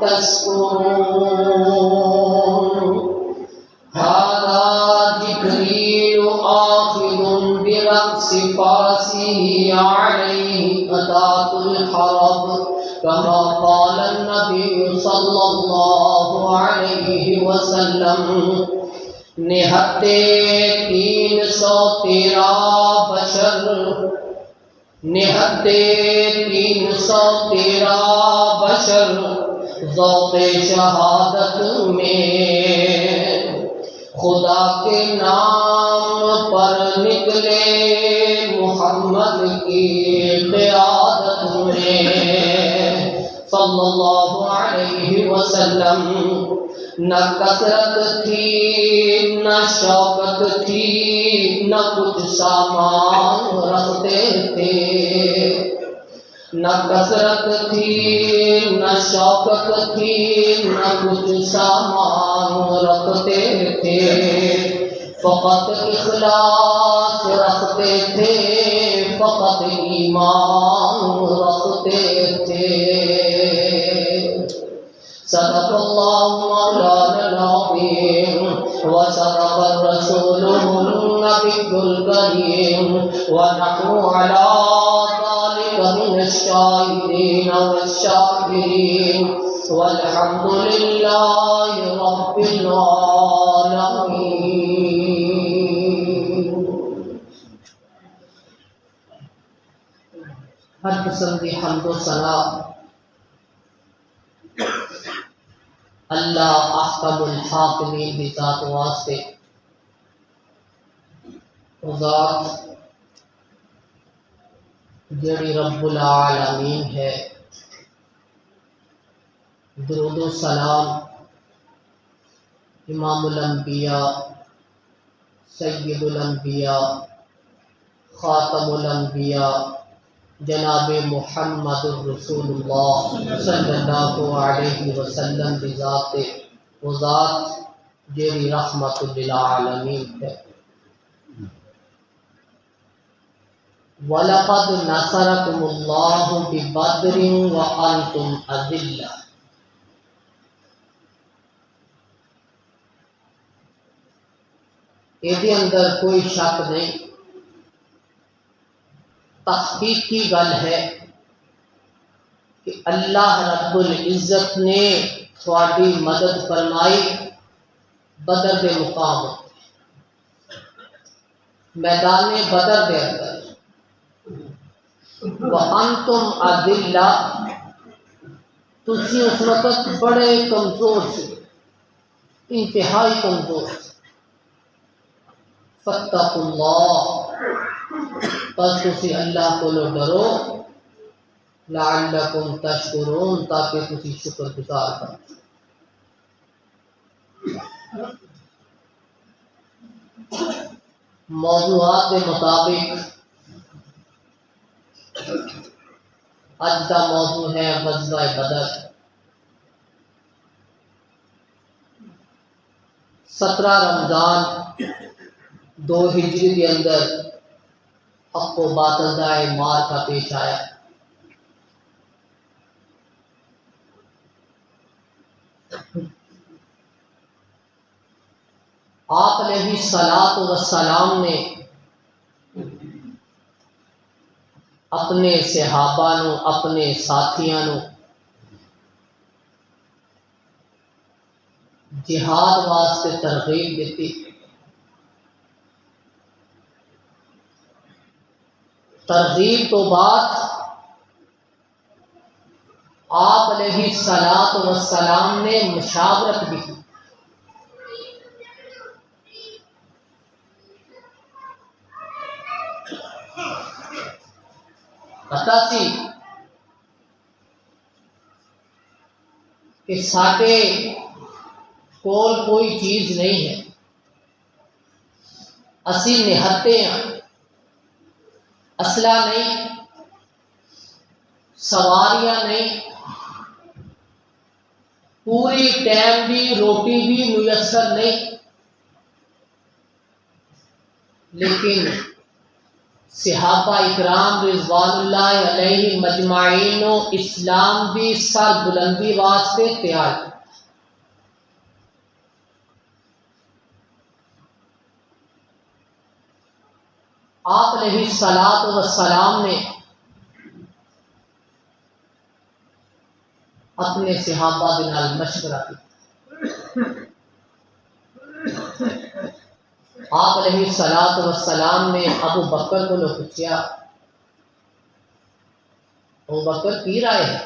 تشكرون هذا جبريل آخذ برأس فرسه عليه أداة الحرب كما قال النبي صلى الله عليه وسلم نہتے 313 بشر نہتے 313 بشر ذوق شہادت میں خدا کے نام پر نکلے محمد کی قیادت میں صلی اللہ علیہ وسلم نہ کثرت تھی نہ شوکت تھی نہ کچھ سامان رکھتے تھے نہ کثرت تھی نہ شوکت تھی نہ کچھ سامان رکھتے تھے فقط اخلاص رکھتے تھے فقط ایمان رکھتے تھے صدق اللہ مولانا العظیم وصدق رسوله النبي الكريم ونحن على ذلك من الشاهدين والشاكرين والحمد لله رب العالمين. ہر قسم کی حمد و ثنا اللہ احکم الحاکمین کی ذات واسطے ذات جڑی رب العالمین ہے. درود و سلام امام الانبیاء سید الانبیاء خاتم الانبیاء جناب محمد الرسول اللہ صلی اللہ علیہ وسلم کی ذات وہ ذات جیڑی رحمت للعالمین ہے. وَلَقَدْ نَصَرَكُمُ اللَّهُ بِبَدْرٍ وَأَنْتُمْ أَذِلَّةٌ. یہ اندر کوئی شک نہیں، تحقیقی گل ہے کہ اللہ رب العزت نے تھوڑی مدد فرمائی بدر دے مقام میدان بدر دے اندر. وَأَنْتُمْ أَذِلَّةٌ تسی اس وقت بڑے کمزور سے انتہائی کمزور سے. فَاتَّقُوا اللَّهَ پس تسی اللہ کو ڈرو لعلکم تشکرون تاکہ تسی شکر گزار بنو. موضوعات کے مطابق اج کا موضوع ہے غزوہ بدر. 17 رمضان 2 ہجری کے اندر حق و باطل کا مار کا پیش آیا. آپ علیہ الصلوۃ والسلام نے اپنے صحابہ نو اپنے ساتھیاں نو جہاد واسطے ترغیب دیتی. ترغیب تو بعد آپ علیہ الصلوۃ والسلام نے مشاورت بھی کی. پتا سی کہ ساڈے کول کوئی چیز نہیں ہے، اسی نہتے ہیں، اسلحہ نہیں، سواریاں نہیں، پوری ٹائم بھی روٹی بھی میسر نہیں، لیکن صحابہ اکرام رضوان اللہ علیہ مجمعین و اسلام دی سر بلندی واسطے تیار کیا۔ آپ علیہ الصلوۃ والسلام نے اپنے صحابہ دے نال مشورہ کیا۔ آپ علیہ الصلوۃ والسلام نے ابو بکر کو پوچھا، ابو بکر کی رائے ہے،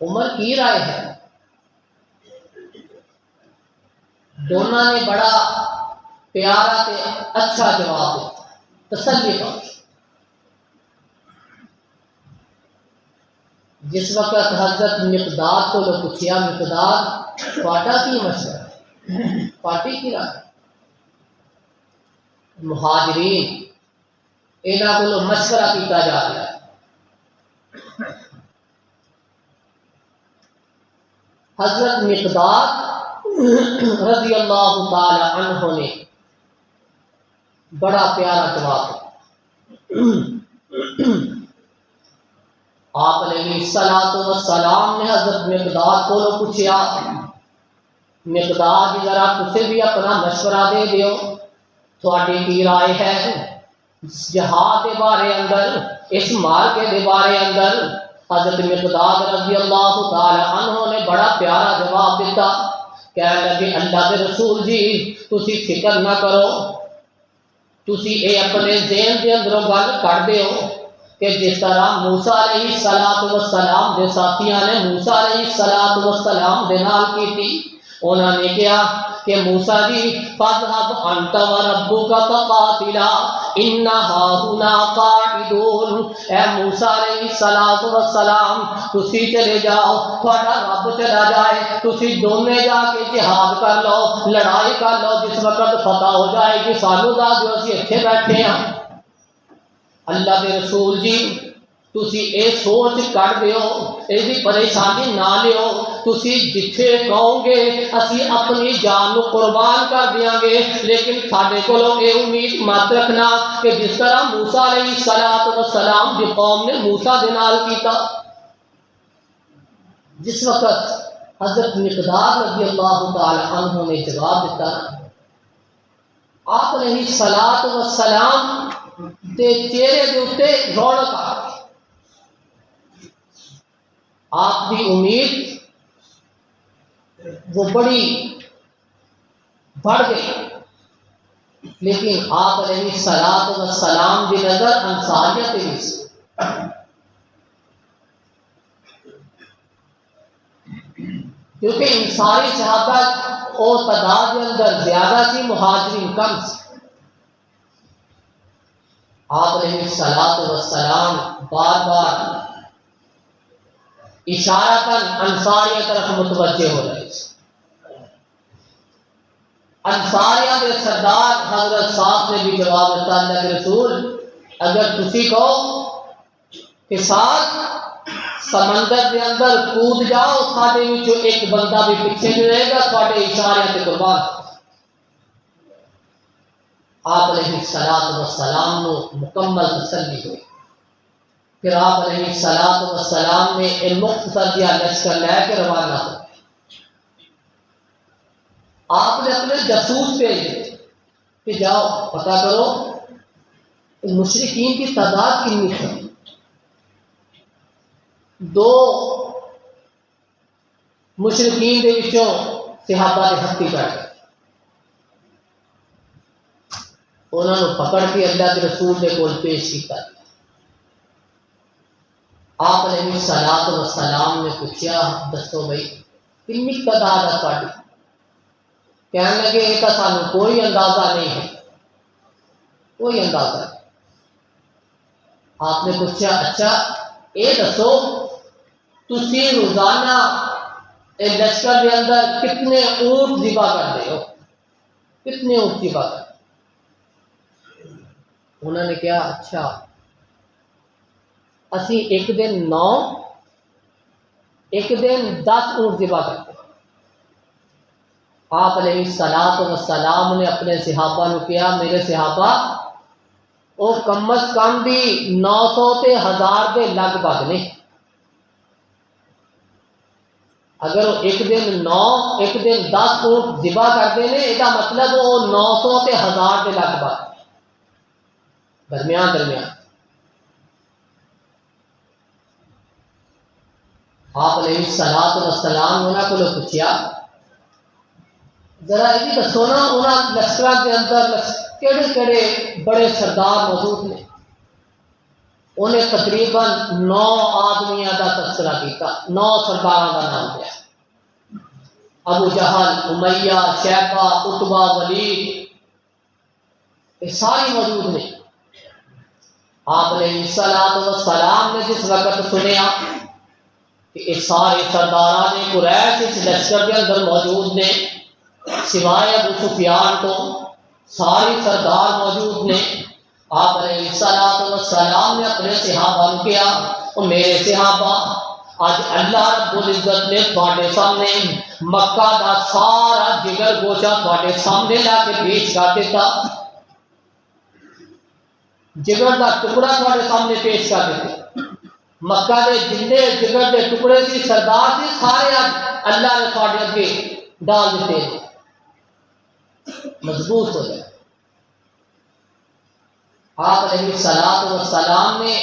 عمر کی رائے ہے؟ دونوں نے بڑا پیارا تے اچھا جواب دیا، تسلی بخش۔ جس وقت حضرت مقداد کو پوچھا، مقداد تہاڈا کی مشورہ ہے، پارٹی کی رائے؟ مہاجرین انہاں کو مشورہ کیتا جا رہا ہے۔ حضرت مقداد رضی اللہ تعالی عنہ نے بڑا پیارا جواب دیا۔ آپ علیہ الصلوۃ والسلام نے حضرت مقداد کو پوچھا، مقداد ذرا تسے بھی اپنا مشورہ دے دیو، تھوڑی کی رائے ہے جہاد کے بارے اندر، اس مارکے کے بارے اندر؟ حضرت مقداد رضی اللہ تعالی عنہ نے بڑا پیارا جواب دیتا، کہنے لگے اللہ کے رسول جی تسی فکر نہ کرو، تسی اے اپنے ذہن کے اندروں گل کر دیو کہ جس طرح موسیٰ علیہ السلام دے ساتھیاں نے موسیٰ علیہ السلام دے نال کی تھی، انہوں نے کہا کہ موسیٰ جی فَاذْهَبْ أَنْتَ وَرَبُّكَ فَقَاتِلَا إِنَّا هَاهُنَا قَاعِدُونَ۔ اے موسیٰ علیہ السلام تسی چلے جاؤ، تھوڑا رب چلا جائے، تسی دونوں جا کے جہاد کر لو، لڑائی کر لو، جس وقت فتح ہو جائے گی سانو دس دیو، اسی اتنے بیٹھے ہیں۔ اللہ کے رسول جی تسی اے سوچ کر دیو، ایسی پریشانی نہ لیو، تسی جتھے کہو گے اسی اپنی جان کو قربان کر دیاں گے، لیکن ساڈے کولوں اے امید مت رکھنا کہ جس طرح موسیٰ علیہ السلام دی قوم نے موسیٰ دے نال کیتا۔ جس وقت حضرت مقداد رضی اللہ تعالی عنہ نے جواب دیتا، آپ علیہ السلام دے چہرے دے اوتے رونق آ گئی، آپ کی امید وہ بڑی بڑھ گئی، لیکن آپ علیہ السلام کی نظر انصاریت ہی سی۔ کیونکہ انصاری صحابہ اور تعداد کے اندر زیادہ سی، مہاجرین کم سی۔ آپ علیہ السلام بار بار اشارتاً انصاریہ طرف متوجہ ہو رہے ہیں۔ انصاریہ کے سردار حضرت صاحب نے بھی جواب دیتا، اللہ کے رسول اگر تسی کہو کہ ساتھ سمندر کے اندر کود جاؤ، ساڈے وچوں ایک بندہ بھی پیچھے نہیں رہے گا، تھوڑے اشارے تے قربان۔ آپ علیہ السلام کو مکمل تسلی ہوئی۔ پھر آپ علیہ السلام نے ایک مختصر جہا لشکر لے کے روانہ ہو۔ آپ نے اپنے جاسوس بھیجے کہ جاؤ پتہ کرو مشرکین کی تعداد کتنی ہے۔ دو مشرکین دے وچوں صحابہ دے ہتھی کر گئے، انہوں نے پکڑ کے اللہ کے رسول کے کول پیش کیا۔ آپ علیہ السلام نے پوچھا دسو بھائی کتنی تعداد ہے تھوڑی؟ کہنے لگے یہ تو سانو کوئی اندازہ نہیں ہے، کوئی اندازہ نہیں۔ آپ نے پوچھا اچھا یہ دسو تسی روزانہ لشکر کے اندر کتنے اونٹ ذبح کرتے ہو، کتنے اونٹ ذبح کرتے؟ انہوں نے کہا اچھا اسی ایک دن 9 ایک دن 10 اونٹ ذبح کرتے۔ آپ علیہ السلام نے اپنے صحابہ نے کہا میرے صحابہ وہ کم از کم بھی 900 تے 1000 کے لگ بھگ نے. اگر وہ ایک دن 9 ایک دن 10 اونٹ ذبح کرتے ہیں یہ مطلب وہ 900 تے 1000 کے لگ بھگ درمیان. آپ علیہ الصلوۃ والسلام انہوں کو پوچھا ذرا یہ دسو نا انہوں لشکر کے اندر کہڑے کہڑے بڑے سردار موجود نے. انہیں تقریباً 9 آدمیاں کا تذکرہ کیا، 9 سرداروں کا نام لیا. ابو جہل، امیہ، شیبہ، عتبہ، ولید، یہ ساری موجود نے. آپ علیہ الصلوۃ والسلام نے جس وقت سنیا کہ یہ سارے سرداران قریش اس لشکر کے اندر موجود نے، سوائے ابو سفیان تو سارے سردار موجود نے، آپ علیہ الصلوۃ والسلام نے اپنے صحابہ کو کیا اور میرے صحابہ آج اللہ رب العزت نے تھوڑے سامنے مکہ کا سارا جگر گوشہ تھوڑے سامنے لا کے پیش کر دیتا. جگر کا ٹکڑا تھوڑے سامنے پیش کر دیتے. مکہ کے جتنے جگر کے ٹکڑے سی سردار سی سارے اللہ نے تھوڑے اگے ڈال دیتے مضبوط ہو جائے. آپ علیہ الصلوۃ والسلام نے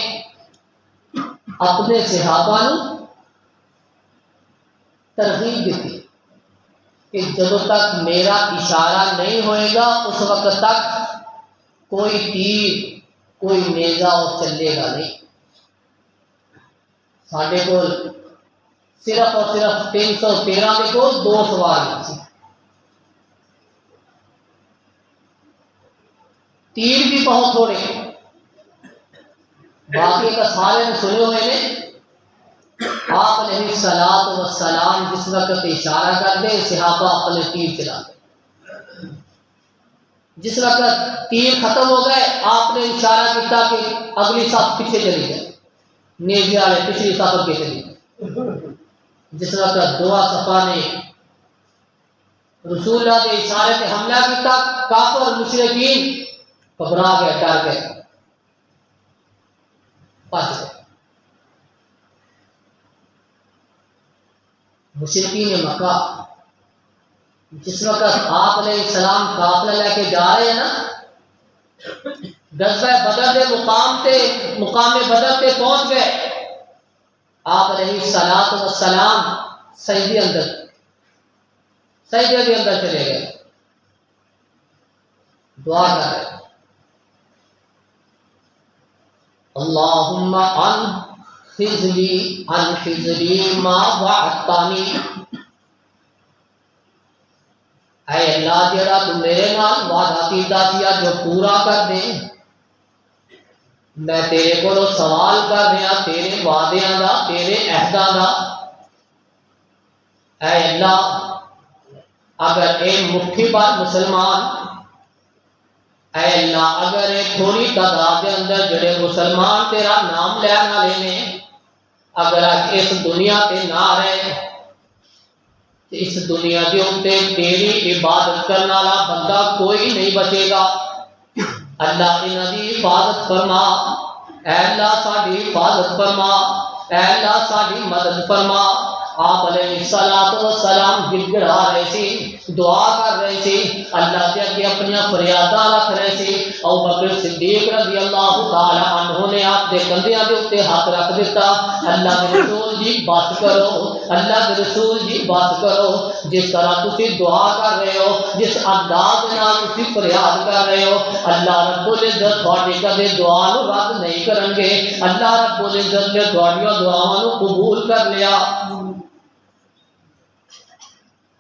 اپنے صحابہ کو ترغیب دی کہ جب تک میرا اشارہ نہیں ہوئے گا اس وقت تک کوئی تیر کوئی نیزہ اور چلے گا نہیں. ساڈے کو صرف اور صرف 313 کے کو 2 سوار تھی. تیر بھی بہت تھوڑے، باقی کا سارے نے سنے ہوئے نے. آپ علیہ الصلوۃ والسلام جس وقت اشارہ کر دے صحابہ اپنے تیر چلا دے. جس وقت تیر ختم ہو گئے آپ نے اشارہ کیا کہ اگلی صف پیچھے چلی جائے، نیزے والے پچھلی صف کے چلی جائے. جس وقت 2 صفا نے رسول اللہ کے اشارے پہ حملہ کیا، کافر مشرکین گھبرا گئے، ڈر گئے، بچ گئے. مشرکین مکہ جس وقت آپ علیہ السلام قافلہ لے کے جا رہے ہیں نا، غزوہ بدر کے مقام بدر پہ پہنچ گئے. آپ علیہ الصلوۃ والسلام سجدے کے اندر چلے گئے، دعا کر رہے اللہم انفذ لی ما وعدتنی. اے اللہ جڑا تو میرے نال وعدہ کیتا سی جو پورا کر دے. میں تیرے کو سوال کر رہا تیرے وعدیاں دا، تیرے عہداں دا. اے اللہ اگر اے مٹھی بھر مسلمان، اے اللہ اگر اے تھوڑی تعداد کے اندر جڑے مسلمان تیرا نام لین والے نے اگر اس دنیا تے نہ رہے، اس دنیا کے اوپر تیری عبادت کرنے والا بندہ کوئی نہیں بچے گا. اللہ انہاں دی حفاظت فرما، اے اللہ ساڈی حفاظت فرما، اے اللہ ساڈی مدد فرما. آپ علیہ الصلوۃ والسلام گڑ گڑا رہے سی، دعا کر رہے سی، اللہ کے اگے اپنی فریاداں رکھ رہے سی. ابو بکر صدیق رضی اللہ تعالی عنہ نے آپ کے کندھیاں دے اوپر ہاتھ رکھ دیتا. اللہ کے رسول جی بات کرو، اللہ کے رسول جی بات کرو. جس طرح تسی دعا کر رہے ہو، جس انداز نال تسی فریاد کر رہے ہو، اللہ رب العزت تہاڈی کدے دعا نو رد نہیں کرن گے. اللہ رب العزت نے تہاڈیاں دعاواں نو قبول کر لیا.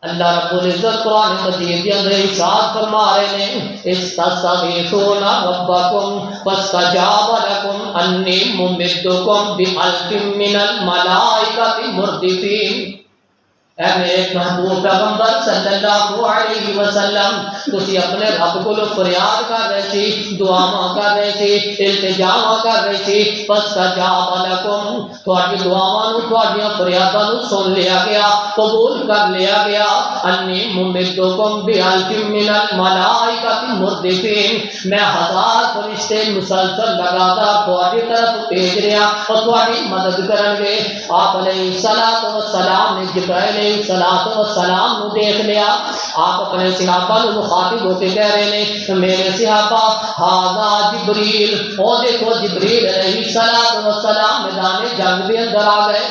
اللہ رب العزت قرآن مجید کے اندر ارشاد فرما رہے ہیں استغیثون ربکم فاستجاب لکم انی ممدکم بألف من الملائکۃ مردفین. اے میرے محبوب پیغمبر صلی اللہ علیہ وسلم تسی اپنے رب کو فریاد کر رہے سی، دعاواں کر رہے سی، التجاواں کر رہے سی، فاستجاب لکم تہاڈی دعاواں نو تہاڈیاں فریاداں نو سن لیا گیا، قبول کر لیا گیا۔ انی ممدکم بالف من الملائکۃ مردفین میں 1000 فرشتے مسلسل لگاتار تہاڈی طرف بھیج رہا اور تہاڈی مدد کرن گے۔ آپ علیہ الصلوۃ والسلام نے جبرائیل علیہ الصلوۃ والسلام نو دیکھ لیا، آپ اپنے صحابہ نو مخاطب ہو کے کہہ رہے ہیں میرے صحابہ ھذا جبریل، او دیکھو جبریل علیہ الصلوۃ والسلام میدان جنگ دے اندر آ گئے،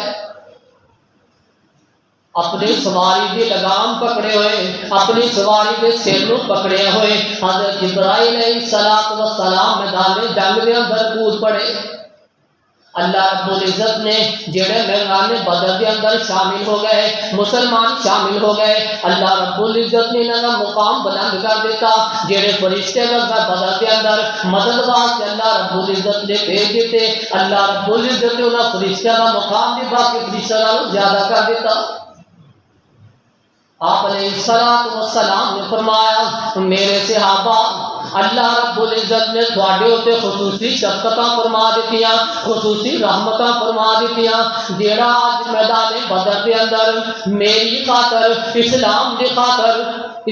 اپنی سواری دی لگام پکڑے ہوئے، اپنی سواری دے سر نو پکڑے ہوئے حضرت جبرائیل علیہ الصلوۃ والسلام میدان جنگ دے اندر کود پڑے۔ اللہ رب العزت نے جڑے میدان بدر کے اندر شامل ہو گئے، مسلمان شامل ہو گئے، اللہ رب العزت نے انہاں دا مقام بلند کر دیتا۔ جڑے فرشتے بدر کے اندر مدد واسطے اللہ رب العزت نے بھیج دیتے، اللہ رب العزت نے انہاں فرشتوں کا مقام بھی باقی فرشتوں نالوں زیادہ کر دیتا۔ آپ علیہ الصلوۃ والسلام نے فرمایا میرے صحابہ اللہ رب العزت نے تھوڑے ہوتے خصوصی شفقتاں فرما دیتیاں، خصوصی رحمتاں فرما دیتیاں، جیڑا آج میدان بدر کے اندر میری خاطر، اسلام دی خاطر،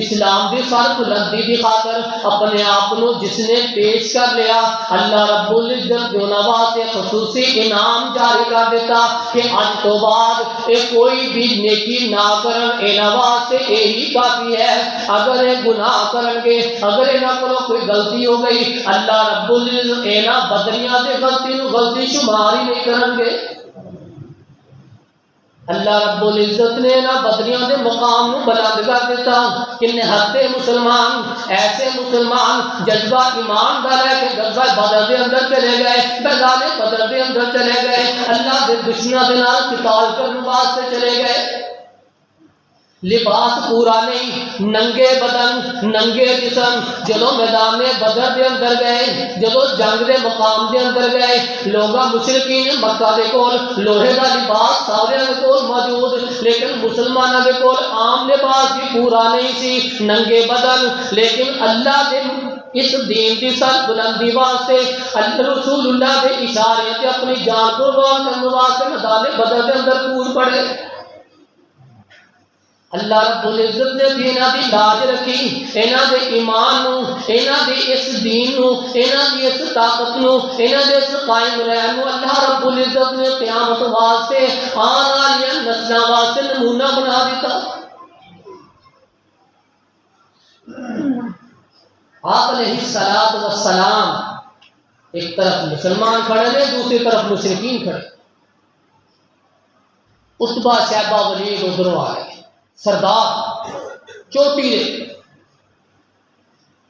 اسلام دی سر بلندی دی خاطر اپنے آپ کو جس نے پیش کر لیا، اللہ رب العزت جو واسطے خصوصی انعام جاری کر دیتا کہ اج تو بعد اے کوئی بھی نیکی نہ کرن، انہاں واسطے یہی کافی ہے۔ اگر یہ گناہ کرن گے، اگر انہاں کو کوئی غلطی ہو گئی، اللہ رب العزت انہاں بدریاں دے غلطی نو غلطی شمار ہی نہیں کرن گے۔ اللہ رب العزت نے نا بدریاں دے مقام نو بلند کر دیتا۔ کنے ہتے مسلمان، ایسے مسلمان جذبہ ایمان دا لے کے غزوہ بدر دے اندر چلے گئے، میدان بدر دے اندر چلے گئے، اللہ دے دشمنوں دے نال قتال کرنے واسطے چلے گئے، لباس پورا نہیں، ننگے بدن، ننگے جسم، جدو میدان بدر دے اندر گئے، جدو جنگ دے مقام دے اندر گئے، لوگاں مشرکین مکہ دے کول لوہے دا لباس ساریاں دے کول موجود، لیکن مسلماناں دے کول عام لباس بھی پورا نہیں سی، ننگے بدن، لیکن اللہ دے اس دین کی سر بلندی واسطے اللہ رسول اللہ دے اشارے تے اپنی جان قربان کرنے واسطے میدان بدر دے اندر کود پڑے۔ اللہ رب العزت نے بھی انہاں دی لاج رکھی، انہاں دے ایمان نو، انہاں دی اس دین نو، انہاں دی اس طاقت نو، انہاں دے اس قائم رہن نو اللہ رب العزت نے قیامت واسطے آن والی نسلاں واسطے نمونہ بنا دیتا۔ آپ علیہ الصلوۃ والسلام ایک طرف مسلمان کھڑے نے، دوسری طرف مشرکین کھڑے، عتبہ شیبہ ولید ادھروں آ گئے، سردار چوٹی نے،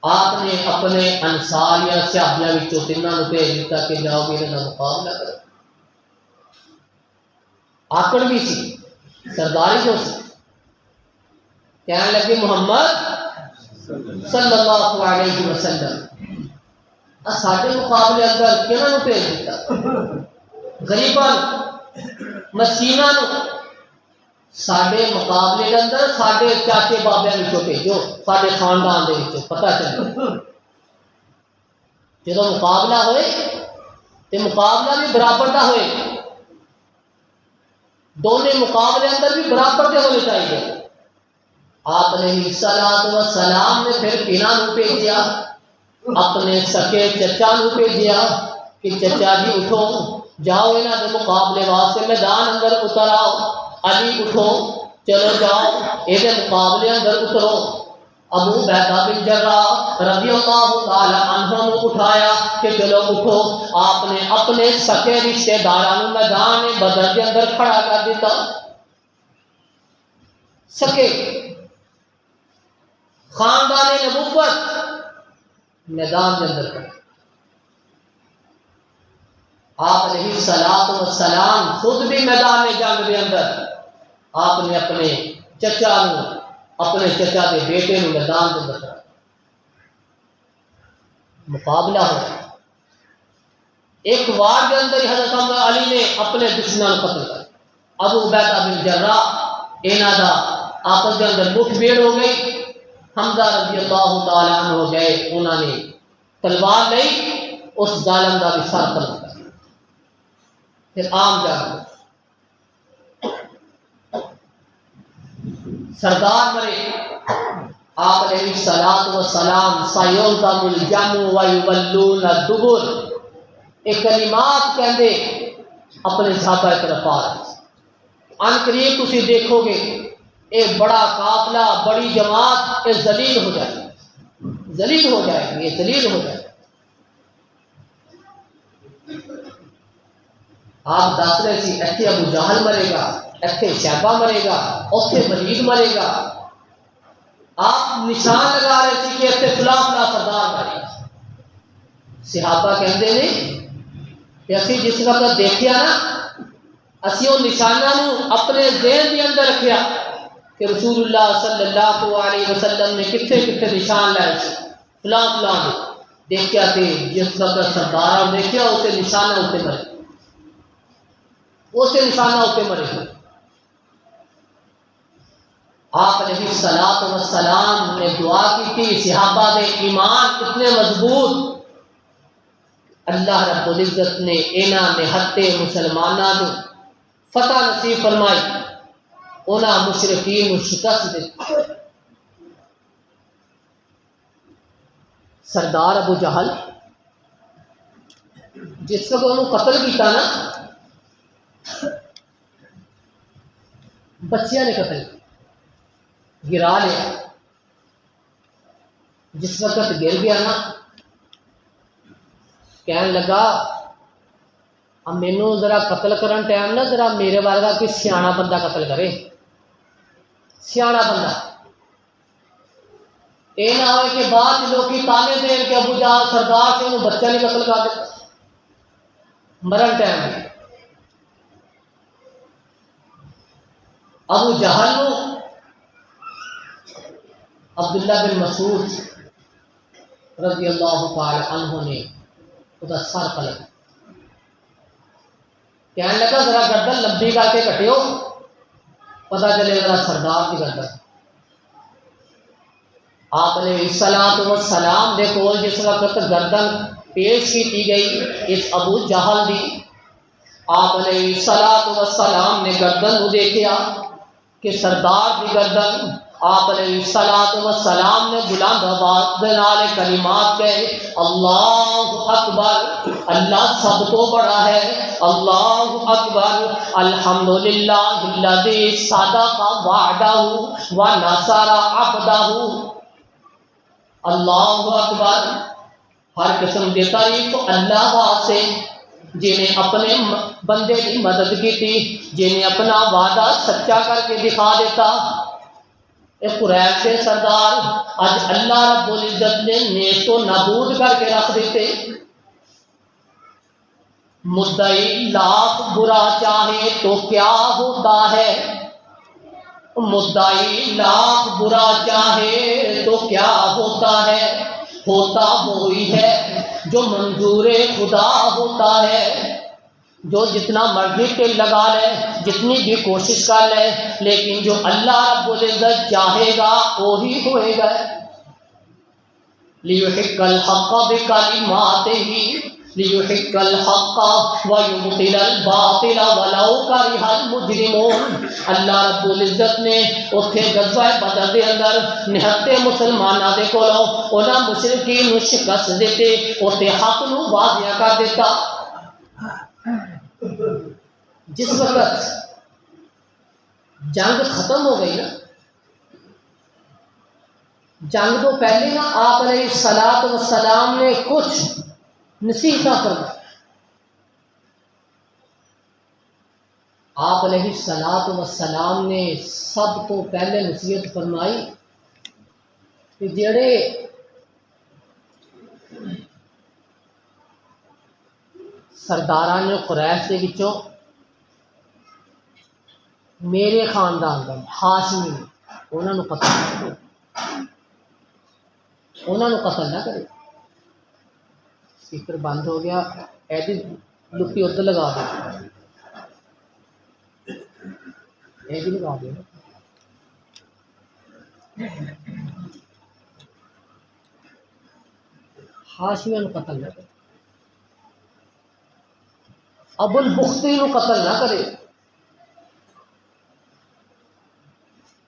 آپ نے اپنے انصار یا صحابیاں وچوں تیناں نوں بھیج دیتا کہ جاؤ بھی انہاں دا مقابلہ کرو۔ آکڑ بھی سی، سرداری جو سی، کہنے لگے محمد صلی اللہ علیہ وسلم ساڈے مقابلے اندر کہاں نوں بھیج دیتا، غریباں مسکیناں نوں ساڈے مقابلے کے اندر ساڈے چاچے بابے وچوں بھیجو، ساڈے خاندان دے وچوں پتہ چلے، جدوں مقابلہ ہوئے تے مقابلہ بھی برابر دا ہوئے، دونوں مقابلے اندر بھی برابر دے ہونے چاہیے۔ آپ علیہ الصلوۃ والسلام نے پھر کنہاں نوں بھیجیا، اپنے سکے چچا نوں بھیجیا کہ چچا جی اٹھو، جاؤ انہاں دے مقابلے واسطے میدان اندر اتر آؤ، علی اٹھو چلو جاؤ یہ مقابلے اندر اترو۔ ابو عبیدہ بن جراح رضی اللہ تعالی عنہ نے اٹھایا کہ چلو اٹھو، آپ نے اپنے سکے رشتے داراں میدان بدر کے اندر کھڑا کر دیتا، سکے خاندان نبوت میدان کے اندر کھڑا۔ آپ علیہ الصلوۃ والسلام خود بھی میدان جنگ کے اندر، آپ نے اپنے چچا نو، اپنے چچا کے بیٹے نو میدان کے اندر مقابلہ ہو، ایک وار کے اندر حضرت علی نے اپنے دشمنوں کو قتل کر، ابو عبیدہ بن جراح انہاں دا آپس کے اندر مٹھ بھیڑ ہو گئی. حمزہ رضی اللہ تعالی عنہ ہو گئے, انہوں نے تلوار لئی, اس ظالم دا بھی سر قلم کر. پھر عام جنگ, سردار مرے, آپ علیہ الصلوۃ والسلام سیلزم الجمع ویولون الدبر, ایک کلمات کہندے اپنے صحابہ طرف آ رہے. ان قریب تسی دیکھو گے ایک بڑا قافلہ, بڑی جماعت یہ ذلیل ہو جائے گی, ذلیل ہو جائے گی, یہ ذلیل ہو جائے گی. آپ دس رہے سی ایتھے ابو جہل مرے گا, ایتھے شیبہ مرے گا, اوتھے ولید مرے گا. آپ نشان لگا رہے سی کہ ایتھے فلاں فلاں سردار مرے گا. صحابہ کہندے نے کہ اسی جس وقت دیکھیا نا, اسی وہ نشانہ نو اپنے ذہن کے اندر رکھیا کہ رسول اللہ صلی اللہ علیہ وسلم نے کتنے کتنے نشان لائے سے فلاں فلاں دیکھیا تے جس وقت سردار دیکھیا اسے نشانہ ہوتے مرے, اسے نشانہ ہوتے مرے. آپ علیہ الصلوۃ والسلام نے دعا کی تھی صحابہ دے ایمان اتنے مضبوط, اللہ رب العزت نے انہاں نے ہتے مسلماناں نو فتح نصیب فرمائی, انہاں مشرکین کو شکست دی. سردار ابو جہل جس وقت انہوں قتل کیتا نا, بچیاں نے قتل گرا لیا. جس وقت گر گیا نا, کہنے لگا اب مینوں ذرا قتل کرن ٹائم نا ذرا میرے ورگا کوئی سیاح بندہ قتل کرے, سیاح بندہ. یہ نہ ہو کہ بعد لوگ تانے دین کہ ابو جہل سردار سے انہوں بچہ نہیں قتل کر دیتا مرن ٹائم. ابو جہل نو عبداللہ بن مسعود رضی اللہ تعالی عنہ نے خدا سر قلم, کہنے لگا ذرا گردن لمبی کر کے کٹیو, پتہ چلے ذرا سردار کی گردن. آپ علیہ الصلوۃ والسلام دے کول جس وقت گردن پیش کی گئی اس ابو جہل دی, آپ علیہ الصلوۃ والسلام نے گردن کو دیکھا کہ سردار دی گردن. آپ علیہ الصلوۃ والسلام نے بلند آواز دے نال کلمات کہے, اللہ اکبر, اللہ سب تو بڑا ہے, اللہ اکبر, الحمدللہ الذی صدق وعدہ ونصر عبدہ. اللہ اکبر, ہر قسم کی تعریف اللہ واسطے جنہیں اپنے بندے کی مدد کی تھی, جنہیں اپنا وعدہ سچا کر کے دکھا دیتا. قریش کے سردار آج اللہ رب العزت نے نیست و نابود کر کے رکھ دیتے. مدعی لاکھ برا چاہے تو کیا ہوتا ہے, مدعی لاکھ برا چاہے تو کیا ہوتا ہے, ہوتا وہی ہے جو منظور خدا ہوتا ہے. جو جتنا مرضی ٹل لگا لے, جتنی بھی کوشش کر لے, لیکن جو اللہ رب العزت چاہے گا وہی ہوئے گا. لیحق الحق بکلماتہ لیحق الحق ویبطل الباطل ولو کرہ المجرمون. اللہ رب العزت نے اتھے غزوہ بدر دے اندر نہتے مسلماناں دے کولوں انہاں مشرکین نوں شکست دیتے, اتھے حق نوں واضح کر دیتا. جس وقت جنگ ختم ہو گئی نا, جنگ تو پہلے نا آپ علیہ الصلوۃ والسلام نے کچھ نصیحتیں فرمائی. آپ علیہ الصلوۃ والسلام نے سب تو پہلے نصیحت فرمائی کہ جڑے سرداران قریش دے وچوں میرے خاندان دا ہاشمی انہاں نوں قتل نہ کرو, انہاں نوں قتل نہ کرے. اسپیکر بند ہو گیا, ایدی لپی ادھر لگا دو, ایدی لگا دو. حاشیہ نو قتل نہ کرے، ابو البختی نو قتل نہ کرے،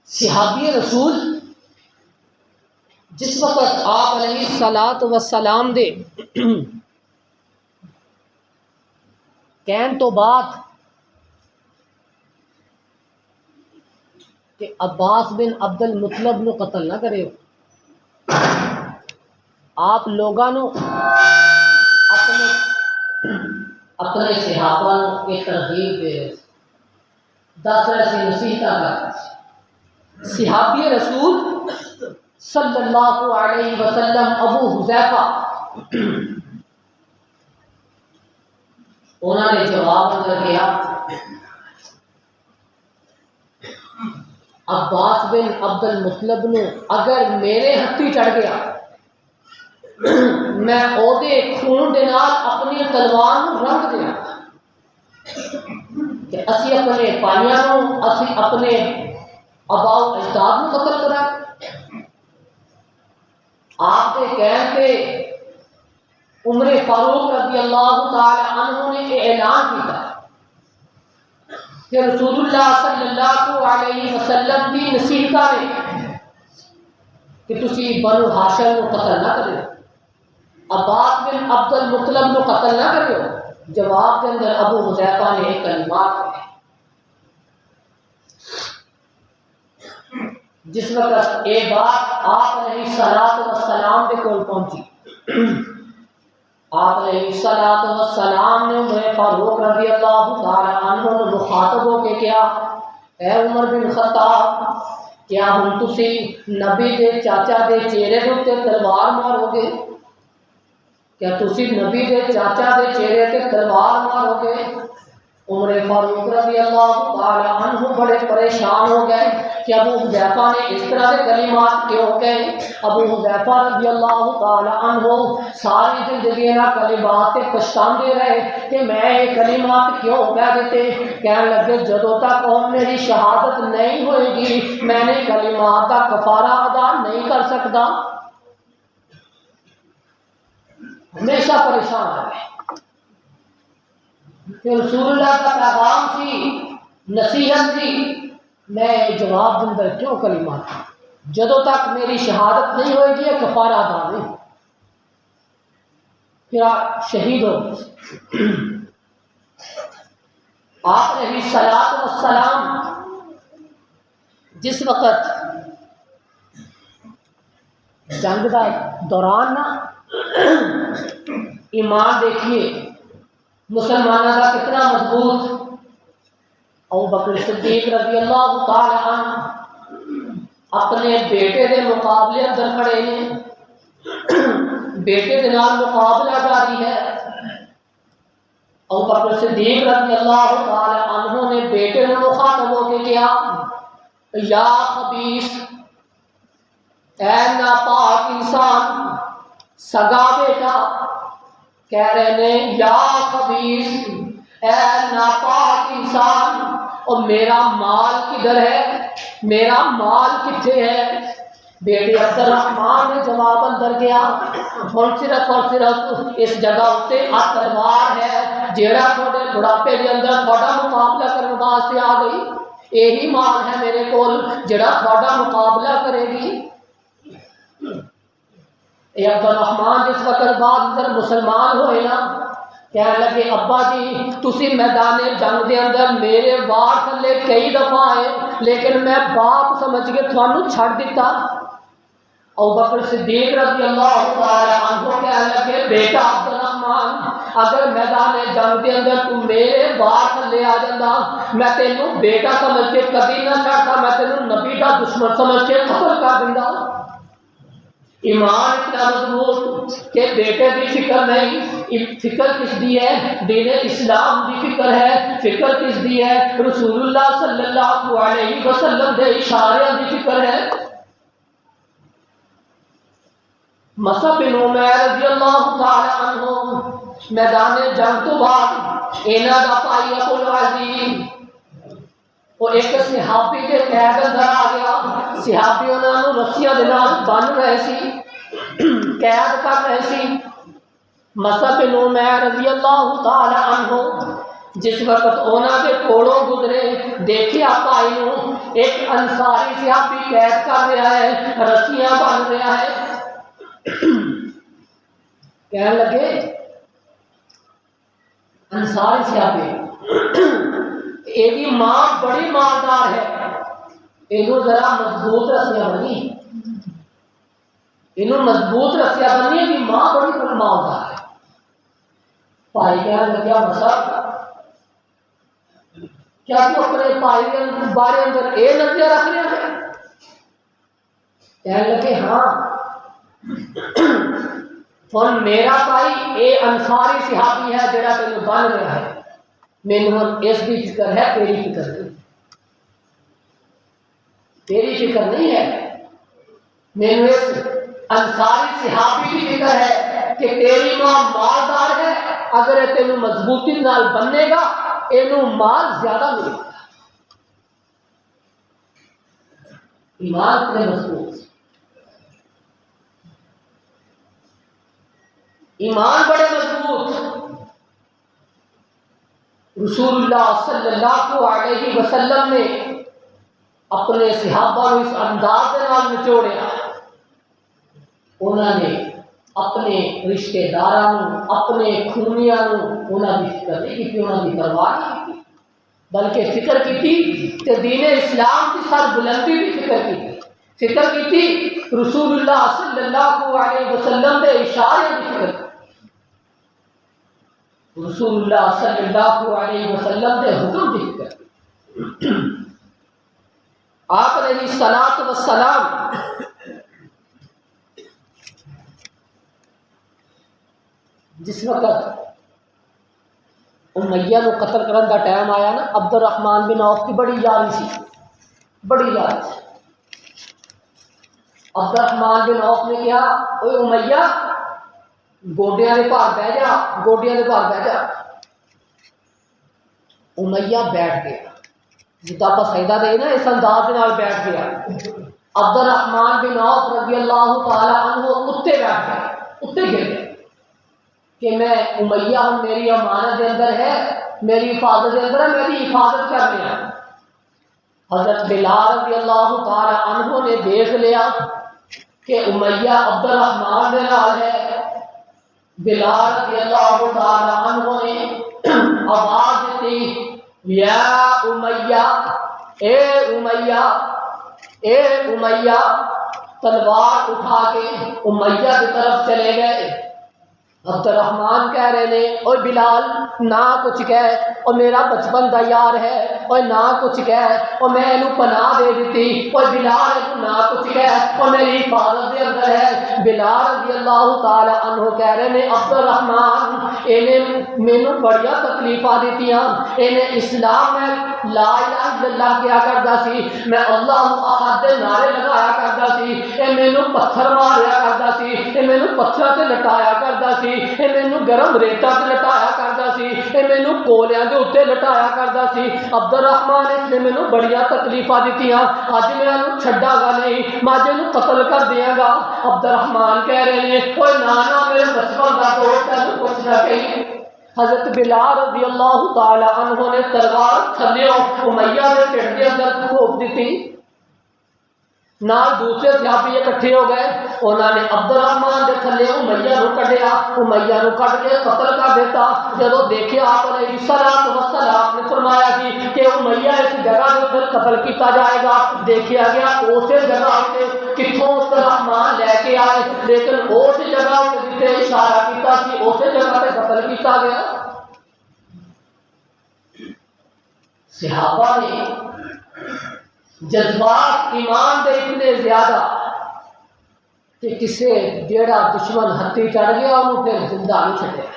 صحابی رسول جس وقت آپ علیہ الصلاۃ والسلام دے کہن تو بعد کہ عباس بن عبد المطلب نو قتل نہ کرے، آپ لوگاں نو اپنے صحابہ نو ایک ترغیب دے رہے، دس رہے سے نصیحت کر رہے تھے۔ صحابی رسول صلی اللہ علیہ وسلم ابو حذیفہ انہوں نے جواب اندر کیا، عباس بن عبد المطلب نو اگر میرے ہتھی چڑھ گیا میں او دے خون دے نال اپنی تلوار نو رنگ دیا کہ اسی اپنے پائیاں نو، اسی اپنے آباؤ اجداد نو قتل کرا۔ آپ کے کہن پہ عمر فاروق رضی اللہ تعالی عنہ نے اعلان کیا کہ رسول اللہ صلی اللہ علیہ وسلم کی نصیحت نے کہ تسی بنو ہاشم کو قتل نہ کرو، عباس بن عبد المطلب کو قتل نہ کرو۔ جواب کے اندر ابو حذیفہ نے ایک کلمات کہے، جس وقت ایک بات آپ علیہ الصلوۃ والسلام کے کول پہنچی، آپ علیہ الصلوۃ والسلام نے عمر فاروق رضی اللہ تعالی عنہ کو مخاطب ہو کے کیا، اے عمر بن خطاب کیا ہن تسی نبی دے چاچا دے چہرے دے تے تلوار مارو گے؟ کیا تسی نبی دے چاچا دے چہرے تے تلوار مارو گے؟ عمر فاروق رضی اللہ تعالی عنہ بڑے پریشان ہو گئے کہ ابو حذیفہ نے اس طرح کے کلمات کیوں کہے۔ ابو حذیفہ رضی اللہ تعالی عنہ ساری زندگی نہ کلمات تے پچھتاندے رہے کہ میں یہ کلمات کیوں کہہ دیتے۔ کہنے لگے جدوں تک میری شہادت نہیں ہوئے گی میں نے کلمات کا کفارہ ادا نہیں کر سکتا۔ ہمیشہ پریشان رہے کہ رسول اللہ کا پیغام سی، نصیحت سی، میں جواب دن در کیوں کلمات جدوں تک میری شہادت نہیں ہوئے گی کفارہ ادا نہیں، پھر آپ شہید ہو۔ آپ علیہ الصلوۃ والسلام جس وقت جنگ کا دوران نا ایمان دیکھیے مسلمانوں کا کتنا مضبوط، ابو بکر صدیق رضی اللہ تعالی عنہ اپنے بیٹے دے مقابلے اندر کھڑے ہیں، بیٹے دے نال مقابلہ جاری ہے۔ ابو بکر صدیق رضی اللہ تعالی عنہ نے بیٹے نے مخاطب ہو کے کیا، یا خبیث، اے ناپاک انسان، سگا بیٹا کہہ رہے ہیں یا خبیث، اے ناپاک انسان، اور میرا مال کدھر ہے، میرا مال کتنے ہے؟ بیٹے عبد الرحمان نے جواب اندر گیا، ہن صرف اور صرف اس جگہ اتنے تلوار ہے جیڑا تھوڑے بڑھاپے کے اندر تھوڑا مقابلہ کرنے واسطے آ گئی، یہی مال ہے میرے کول جیڑا تھوڑا مقابلہ کرے گی۔ عبد الرحمان جس وقت بعد اندر مسلمان ہوئے نا، کہنے لگے ابا جی تسی میدان جنگ دے اندر میرے وار تھلے کئی دفعہ آئے لیکن میں باپ سمجھ کے تھانوں چھڑ دیتا۔ ابو بکر صدیق رضی اللہ تعالی عنہ کہنے لگے بیٹا عبد الرحمان، اگر میدان جنگ دے اندر تو میرے وار تھلے آ جاتا میں تینوں بیٹا سمجھ کے کبھی نہ چھڑتا، میں تینوں نبی کا دشمن سمجھ کے قتل کر دیندا۔ ایمان اتنا مضبوط کہ بیٹے کی فکر نہیں، فکر کس دی ہے؟ دین اسلام دی فکر ہے، فکر کس دی ہے؟ رسول اللہ صلی اللہ علیہ وسلم دے اشارے دی فکر ہے۔ مصعب بن عمیر رضی اللہ تعالی عنہ میدان جنگ تو بعد انہاں دا بھائی ابو العزیز وہ ایک صحابی کے قید اندر آ گیا. صحابی انہوں نے رسیاں دے نال بن رہے سی، قید کر رہے سی. مصعب بن عمیر رضی اللہ تعالی عنہ جس وقت انہوں کے کولوں گزرے، دیکھیا پائی نو ایک انصاری صحابی قید کر رہا ہے، رسیاں بن رہا ہے. کہنے لگے انصاری صحابی یہ ماں بڑی مالدار ہے، یہ ذرا مضبوط رسیاں بنی، یہ مضبوط رسیاں بنی، یہ ماں بڑی مالدار ہے. بھائی کہنے لگیا مصعب کیا تو اپنے بھائی کے بارے اندر یہ نظریہ رکھ رہے ہیں؟ کہنے لگے ہاں. اور میرا بھائی اے انصاری صحابی ہے جڑا تینوں بن رہا ہے، مینوں اس کی فکر ہے، تیری فکر نہیں، تیری فکر نہیں ہے. مینوں اس انصاری صحابی کی فکر ہے کہ تیری ماں مالدار ہے، اگر یہ تینوں مضبوطی نال بننے گا اینوں مال زیادہ ملے گا. ایمان اتنے مضبوط، ایمان بڑے مضبوط. رسول اللہ صلی اللہ علیہ وسلم نے اپنے صحابہ کو اس انداز کے نال نچوڑیا. انہوں نے اپنے رشتے داراں، اپنے خونیاں انہوں کی فکر نہیں کی، انہوں کی پرواہ نہیں کی، بلکہ فکر کی کہ دین اسلام کی سر بلندی کی فکر کی رسول اللہ صلی اللہ علیہ وسلم کے اشارے کی فکر کی، رسول اللہ صلی اللہ علیہ وسلم کے حکم کی فکر کی. آپ علیہ الصلوۃ والسلام جس وقت امیہ کو قتل کرنے کا ٹائم آیا نا، عبد الرحمن بن عوف کی بڑی یاری سی، بڑی یاری سی. عبد الرحمن بن عوف نے کہا اوے امیہ گوڈیاں دے بھار بہ جا، گوڈیاں دے بھار بہ جا. امیہ بیٹھ گیا، جدا آپ سجدہ دے نا اس انداز کے نال بیٹھ گیا. عبد الرحمن بن عوف رضی اللہ تعالی عنہ اتنے بیٹھ گئے، اتنے گر گئے کہ میں امیہ ہوں، میری امانت کے اندر ہے، میری حفاظت کے اندر ہے، میری حفاظت کرنے ہیں. حضرت بلال رضی اللہ تعالی عنہ نے دیکھ لیا کہ امیہ عبد الرحمن کے نال ہے. بلال رضی اللہ تعالی عنہ نے آواز دی یا امیہ، اے امیہ، اے امیہ. تلوار اٹھا کے امیہ کی طرف چلے گئے. عبد الرحمن کہہ رہے نے اوے بلال نہ کچھ کہہ، اور میرا بچپن دا یار ہے، اور نہ کچھ کہہ، اور میں انہوں پناہ دے دیتی، اور بلال نہ کچھ کہہ، اور میری حفاظت دے اندر ہے. بلال رضی اللہ تعالی عنہ کہہ رہے نے عبد الرحمن انہیں مینوں بڑیا تکلیفاں دیتیاں، انہیں اسلام میں لا الہ الا اللہ کیا کردا سی، میں اللہ احد دے نعرے لگایا کردا سی، اے مینوں پتھر ماریا کردا سی، اے مینوں پتھر تے لٹایا کردا سی، اے مینوں گرم ریتا تے لٹایا کردا سی، اے مینوں کولیاں دے اوتے لٹایا کردا سی. عبد الرحمن نے مینوں بڑیاں تکلیفاں دتیاں، اج میں انہوں چھڈا گا نہیں، میں اج انہوں قتل کر دیاں گا. عبد الرحمن کہہ رہے ہیں اوے نانا میرے بچپن دا دوست ہے، کچھ نہ کہیں. حضرت بلال رضی اللہ تعالی عنہ نے تلوار تھلیوں امیہ کے ٹھڈ کے اندر گھوپ دیتی. نال دوسرے صحابی اکٹھے ہو گئے، انہوں نے عبد الرحمن کے تھلے امیہ کو کڈیا، امیہ کو کڈ کے قتل کر دیتا. جب دیکھا آپ علیہ الصلوۃ والسلام نے فرمایا سی کہ امیہ اس جگہ کے اوپر قتل کیا جائے گا. دیکھا گیا اسی جگہ سے کتوں عبد الرحمن لے کے آئے، لیکن اس جگہ جتنے اشارہ کیا سی اسی جگہ سے قتل کیا گیا. صحابہ نے جذبات ایمان دے اتنے زیادہ کہ کسے جیڑا دشمن ہتھی چڑھ گیا انہوں پھر زندہ نہیں چھڈیا.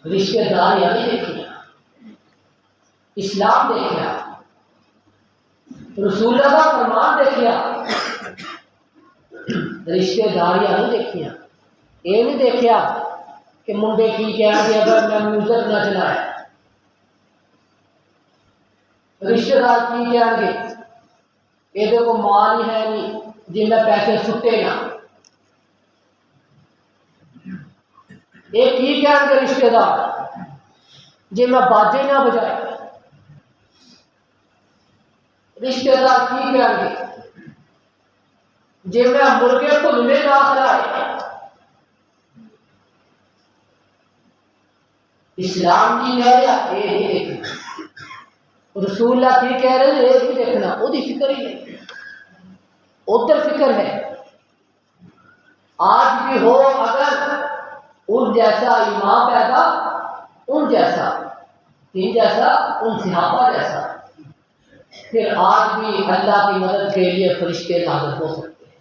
رشتے دار یعنی دیکھیا، اسلام دیکھیا، رسول اللہ کا فرمان دیکھیا، رشتے دار یعنی دیکھیا. یہ نہیں دیکھیا کہ منڈے کی کہہ گیا اگر میں میوزک نہ چلایا، رشتے دار کی کہیں گے یہ کو مال ہی ہے نہیں جن میں پیسے سٹے نہ، یہ کی کہیں گے رشتے دار جن میں باجے نہ بجائے، رشتے دار کی کہیں گے جن میں مرغے بھلنے نہ کھلائے۔ اسلام کی کہہ رہا یہ نہیں دیکھنا، رسول اللہ کی کہہ رہے یہ نہیں دیکھنا، وہ فکر ہی نہیں، ادھر فکر ہے۔ آج بھی ہو اگر ان جیسا امام پیدا، ان جیسا ان جیسا ان صحابہ جیسا، پھر آج بھی اللہ کی مدد کے لیے فرشتے نازل ہو سکتے ہیں،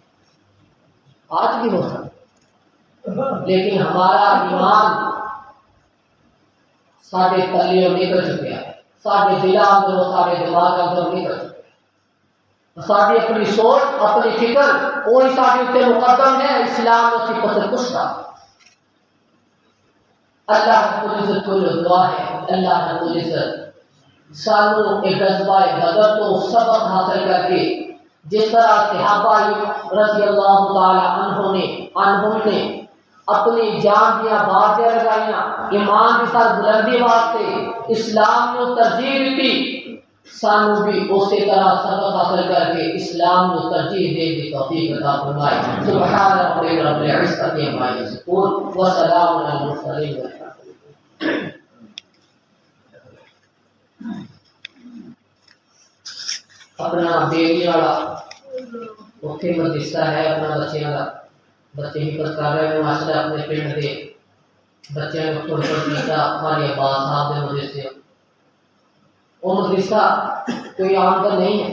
آج بھی ہو سکتے، لیکن ہمارا ایمان سارے تلیوں نکل چکے ہیں، سارے دل اندر سارے دماغ اندر نکل چکے ہیں، ساری اپنی سوچ اپنی فکر وہی سارے اتنے مقدم ہے، اسلام اسی پسند پشتا۔ اللہ رب العزت کو جو دعا ہے، اللہ رب العزت سانو ایک جذبہ بدر تو سبق حاصل کر کے جس طرح صحابہ رضی اللہ تعالی عنہم نے اپنی جان دیا بازیاں لگائیاں ایمان کی سر بلندی واسطے، اسلام کو ترجیح دیتی، سانو بھی اسی طرح سبق حاصل کر کے اسلام کو ترجیح دے دی توفیق عطا فرمائے۔ سبحان ربک رب العزت عما یصفون وسلام علی المرسلین۔ اپنا بیوی والا اتنے مدرسہ ہے، اپنا بچیاں کا بچے حفظ کر رہے ہیں ماشاء اللہ، اپنے پنڈ کے بچے کو تھوڑا کیتا ہمارے عباس صاحب کے مدرسے، وہ مدرسہ کوئی آمدن نہیں ہے،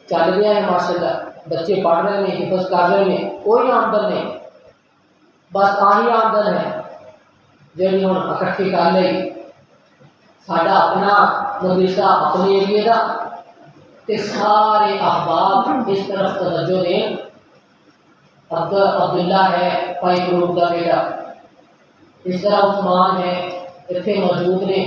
چل گیا ہے ماشاء اللہ، بچے پڑھ رہے ہیں حفظ کر رہے ہیں، کوئی آمدن نہیں، بس آہی آمدن ہے جی ہوں اکٹھی کر لی۔ ساڈا اپنا مدرسہ اپنے ایریے کا تے سارے احباب اس طرف توجہ دیں۔ عبداللہ ہے بھائی فروخ کا بیٹا، اس طرح عثمان ہے اتنے موجود نے،